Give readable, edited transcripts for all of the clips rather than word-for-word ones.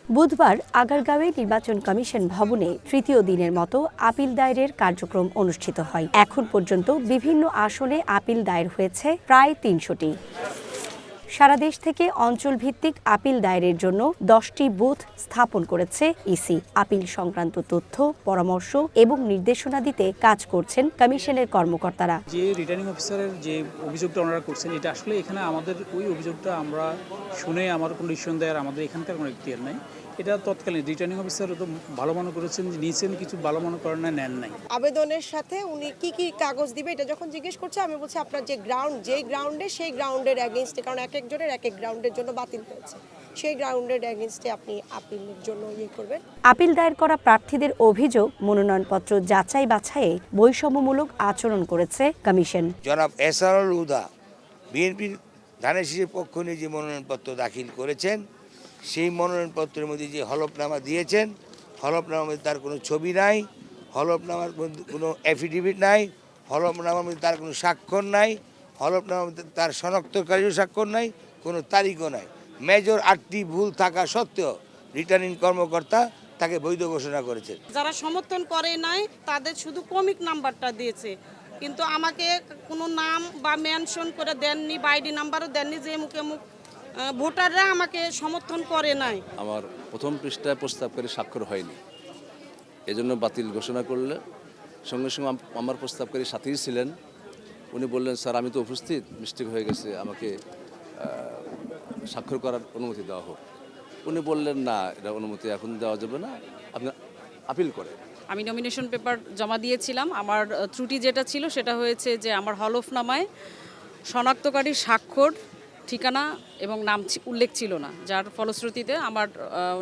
বুধবার আগারগাঁওয়ে নির্বাচন কমিশন ভবনে তৃতীয় দিনের মতো আপিল দায়েরের কার্যক্রম অনুষ্ঠিত হয়। এখন পর্যন্ত বিভিন্ন আসনে আপিল দায়ের হয়েছে প্রায় ৩০০টি। সারা দেশ থেকে অঞ্চল ভিত্তিক আপিল দায়েরের জন্য 10টি বুথ স্থাপন করেছে ইসি। আপিল সংক্রান্ত তথ্য, পরামর্শ এবং নির্দেশনা দিতে কাজ করছেন কমিশনের কর্মকর্তারা। যে রিটার্নিং অফিসারের যে অভিযোগটা ওনারা করছেন, এটা আসলে এখানে আমাদের ওই অভিযোগটা আমরা শুনে আমার কোনো ডিসিশন দেওয়ার আমাদের এখানকার কোনো ইখতিয়ার নাই। এটা তৎকালীন রিটার্নিং অফিসার তো ভালো মনে করেছেন, নিয়েছেন, কিছু ভালো মনে করেন না, নেন নাই। আবেদনের সাথে উনি কি কি কাগজ দিবে এটা যখন জিজ্ঞেস করছে, আমি বলছি আপনার যে গ্রাউন্ডে সেই গ্রাউন্ডের অ্যাগেইনস্টে, কারণ এক একজনের এক এক গ্রাউন্ডের জন্য বাতিল হয়েছে, সেই গ্রাউন্ডের অ্যাগেইনস্টে আপনি আপিলের জন্য করবেন। আপিল দায়ের করা প্রার্থীদের অভিযোগ, মনোনয়নপত্র যাচাই বাছাইয়ে বৈষম্যমূলক আচরণ করেছে কমিশন। জনাব এসআরুল হুদা বিএনপির ধানের শীষের পক্ষ নিয়ে যে মনোনয়নপত্র দাখিল করেছেন, সেই মনোনয়নপত্রের মধ্যে যে হলফনামা দিয়েছেন, হলফনামার মধ্যে তার কোনো ছবি নাই, হলফনামার মধ্যে কোনো অ্যাফিডেভিট নাই, হলফনামার মধ্যে তার কোনো স্বাক্ষর নাই, হলফনামার মধ্যে তার শনাক্তকারীও স্বাক্ষর নাই, কোনো তারিখও নাই। মেজর 8টি ভুল থাকা সত্ত্বেও রিটার্নিং কর্মকর্তা তাকে বৈধ ঘোষণা করেছেন। যারা সমর্থন করে নাই তাদের শুধু ক্রমিক নাম্বারটা দিয়েছে, কিন্তু আমাকে কোনো নাম বা মেনশন করে দেননি, বা আইডি নাম্বারও দেননি, যে মুখে মুখ ভোটাররা আমাকে সমর্থন করে নাই। আমার প্রথম পৃষ্ঠায় প্রস্তাবকারী স্বাক্ষর হয়নি, এজন্য বাতিল ঘোষণা করলে সঙ্গে সঙ্গে আমার প্রস্তাবকারী সাথেই ছিলেন, উনি বললেন স্যার আমি তো উপস্থিত, মিস্টেক হয়ে গেছে, আমাকে স্বাক্ষর করার অনুমতি দেওয়া হোক। উনি বললেন না, এটা অনুমতি এখন দেওয়া যাবে না, আপনি আপিল করেন। আমি নমিনেশন পেপার জমা দিয়েছিলাম। আমার ত্রুটি যেটা ছিল সেটা হয়েছে যে আমার হলফনামায় শনাক্তকারীর স্বাক্ষর, ঠিকানা এবং নাম উল্লেখ ছিল না, যার ফলশ্রুতিতে আমার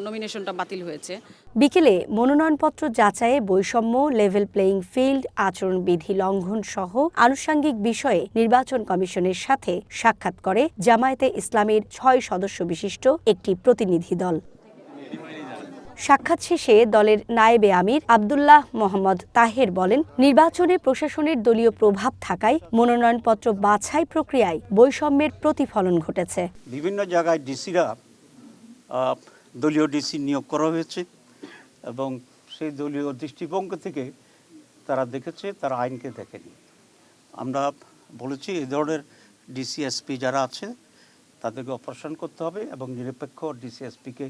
নমিনেশনটা বাতিল হয়েছে। বিকেলে মনোনয়নপত্র যাচাইয়ে বৈষম্য, লেভেল প্লেয়িং ফিল্ড, আচরণবিধি লঙ্ঘন সহ আনুষঙ্গিক বিষয়ে নির্বাচন কমিশনের সাথে সাক্ষাৎ করে জামায়াতে ইসলামীর 6 সদস্য বিশিষ্ট একটি প্রতিনিধি দল। সাক্ষাৎ শেষে দলের নায়েবে আমির আব্দুল্লাহ মোহাম্মদ তাহের বলেন, নির্বাচনে প্রশাসনের দলীয় প্রভাব থাকায় মনোনয়নপত্র বাছাই প্রক্রিয়ায় বৈষম্যের প্রতিফলন ঘটেছে। বিভিন্ন জায়গায় ডিসিরা দলীয় ডিসি নিয়োগ করা হয়েছে এবং সেই দলীয় দৃষ্টিভঙ্গি থেকে তারা দেখেছে, তারা আইনকে দেখেনি। আমরা বলেছি এই ধরনের ডিসিএসপি যারা আছে তাদেরকে অপারেশন করতে হবে এবং নিরপেক্ষ ডিসিএসপিকে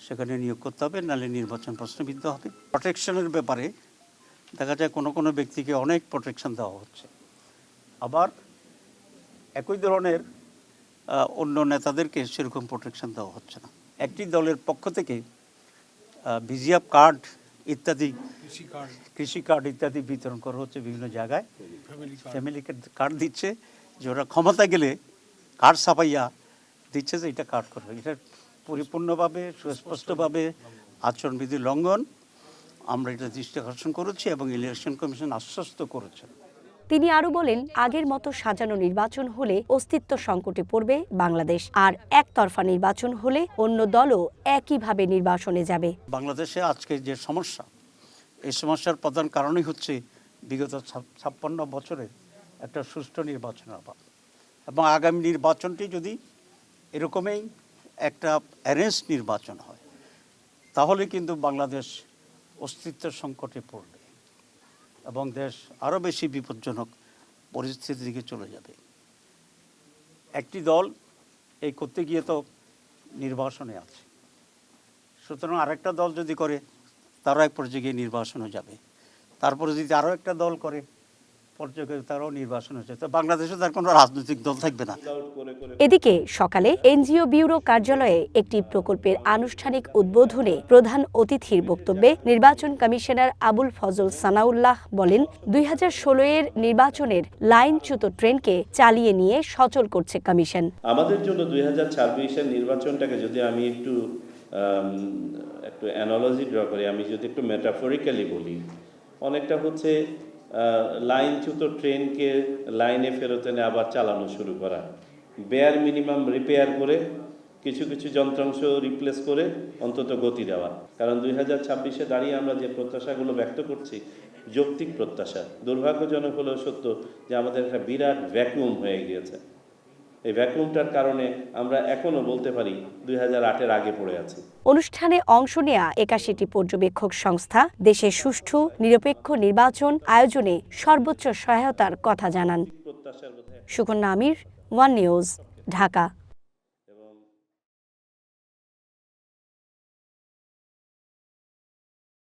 সেখানে নিয়োগ করতে হবে, নাহলে নির্বাচন প্রশ্নবিদ্ধ হবে। প্রোটেকশনের ব্যাপারে দেখা যায় কোনো কোনো ব্যক্তিকে অনেক প্রোটেকশন দেওয়া হচ্ছে, আবার একই ধরনের অন্য নেতাদেরকে সেরকম প্রোটেকশন দেওয়া হচ্ছে না। একটি দলের পক্ষ থেকে ভিজিএফ কার্ড ইত্যাদি, কৃষি কার্ড ইত্যাদি বিতরণ করা হচ্ছে বিভিন্ন জায়গায়, ফ্যামিলি কার্ড দিচ্ছে, যে ওরা ক্ষমতা গেলে কার্ড ছাপাইয়া দিচ্ছে যে এটা কার্ড করবে। এটা পরিপূর্ণভাবে সুস্পষ্টভাবে আচরণবিধি লঙ্ঘন। আমরা এটা দৃষ্টি আকর্ষণ করেছি এবং ইলেকশন কমিশন আশ্বস্ত করেছে। তিনি আরো বলেন, আগের মতো সাজানো নির্বাচন হলে অস্তিত্ব সংকটে পড়বে বাংলাদেশ, আর একতরফা নির্বাচন হলে অন্য দলও একইভাবে নির্বাচনে যাবে। বাংলাদেশে আজকে যে সমস্যা, এই সমস্যার প্রধান কারণই হচ্ছে বিগত 56 বছরের একটা সুষ্ঠু নির্বাচনের অভাব, এবং আগামী নির্বাচনটি যদি এরকমই একটা অ্যারেঞ্জ নির্বাচন হয় তাহলে কিন্তু বাংলাদেশ অস্তিত্ব সংকটে পড়বে এবং দেশ আরও বেশি বিপজ্জনক পরিস্থিতির দিকে চলে যাবে। একটি দল এই করতে গিয়ে তো নির্বাসনে আছে, সুতরাং আরেকটা দল যদি করে তারাও এক পর্যায়ে গিয়ে নির্বাসনে যাবে, তারপরে যদি আরও একটা দল করে পর্যায়ে তারাও নির্বাসন হচ্ছে, তো বাংলাদেশে তার কোনো রাজনৈতিক দল থাকবে না। এদিকে সকালে এনজিও ব্যুরো কার্যালয়ে একটি প্রকল্পের আনুষ্ঠানিক উদ্বোধনে প্রধান অতিথির বক্তব্যে নির্বাচন কমিশনার আবুল ফজল সানাউল্লাহ বলেন, 2016 এর নির্বাচনের লাইনচ্যুত ট্রেনকে চালিয়ে নিয়ে সচল করছে কমিশন। আমাদের জন্য 2026 এর নির্বাচনটাকে যদি আমি একটু অ্যানালজি ড্র করি, আমি যদি একটু মেটাফরিক্যালি বলি, অনেকটা হচ্ছে লাইনচ্যুত ট্রেনকে লাইনে ফেরত এনে আবার চালানো শুরু করা, বেয়ার মিনিমাম রিপেয়ার করে কিছু কিছু যন্ত্রাংশ রিপ্লেস করে অন্তত গতি দেওয়া। কারণ 2026-এ দাঁড়িয়ে আমরা যে প্রত্যাশাগুলো ব্যক্ত করছি যৌক্তিক প্রত্যাশা, দুর্ভাগ্যজনক হলেও সত্য যে আমাদের একটা বিরাট ভ্যাকুয়াম হয়ে গিয়েছে। এই ভ্যাকুয়ামটার কারণে আমরা এখনও বলতে পারি 2008-এর আগে পড়ে আছি। অনুষ্ঠানে অংশ নেয়া 81টি পর্যবেক্ষক সংস্থা দেশে সুষ্ঠু নিরপেক্ষ নির্বাচন আয়োজনে সর্বোচ্চ সহায়তার কথা জানান। সুকন্যা আমির, ওয়ান নিউজ, ঢাকা।